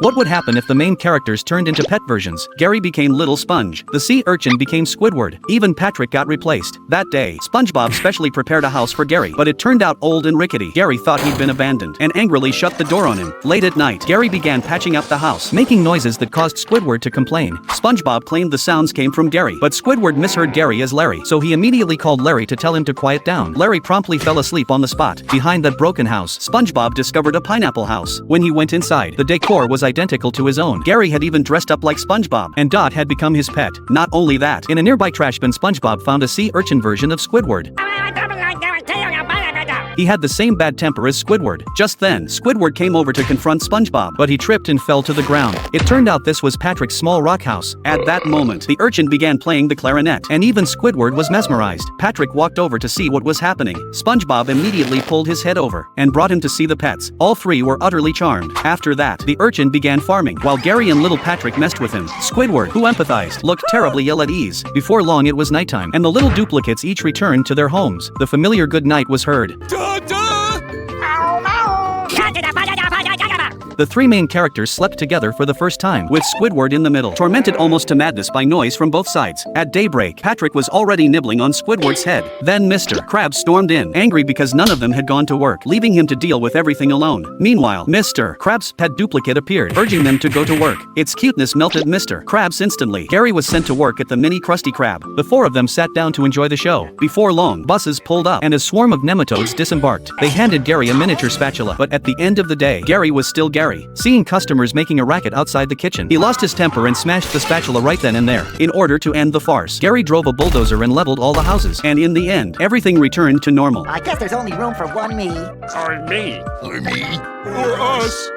What would happen if the main characters turned into pet versions? Gary became Little Sponge. The sea urchin became Squidward. Even Patrick got replaced. That day, SpongeBob specially prepared a house for Gary, but it turned out old and rickety. Gary thought he'd been abandoned and angrily shut the door on him. Late at night, Gary began patching up the house, making noises that caused Squidward to complain. SpongeBob claimed the sounds came from Gary, but Squidward misheard Gary as Larry, so he immediately called Larry to tell him to quiet down. Larry promptly fell asleep on the spot. Behind that broken house, SpongeBob discovered a pineapple house. When he went inside, the decor was identical to his own. Gary had even dressed up like SpongeBob, and Dot had become his pet. Not only that, in a nearby trash bin, SpongeBob found a sea urchin version of Squidward. He had the same bad temper as Squidward. Just then, Squidward came over to confront SpongeBob, but he tripped and fell to the ground. It turned out this was Patrick's small rock house. At that moment, the urchin began playing the clarinet, and even Squidward was mesmerized. Patrick walked over to see what was happening. SpongeBob immediately pulled his head over and brought him to see the pets. All three were utterly charmed. After that, the urchin began farming, while Gary and little Patrick messed with him. Squidward, who empathized, looked terribly ill at ease. Before long it was nighttime, and the little duplicates each returned to their homes. The familiar good night was heard. The three main characters slept together for the first time, with Squidward in the middle, tormented almost to madness by noise from both sides. At daybreak, Patrick was already nibbling on Squidward's head. Then Mr. Krabs stormed in, angry because none of them had gone to work, leaving him to deal with everything alone. Meanwhile, Mr. Krabs' pet duplicate appeared, urging them to go to work. Its cuteness melted Mr. Krabs instantly. Gary was sent to work at the mini Krusty Krab. The four of them sat down to enjoy the show. Before long, buses pulled up, and a swarm of nematodes disembarked. They handed Gary a miniature spatula, but at the end of the day, Gary was still Gary. Seeing customers making a racket outside the kitchen, he lost his temper and smashed the spatula right then and there. In order to end the farce, Gary drove a bulldozer and leveled all the houses, and in the end, everything returned to normal. I guess there's only room for one me. Or me. Or me. Or us.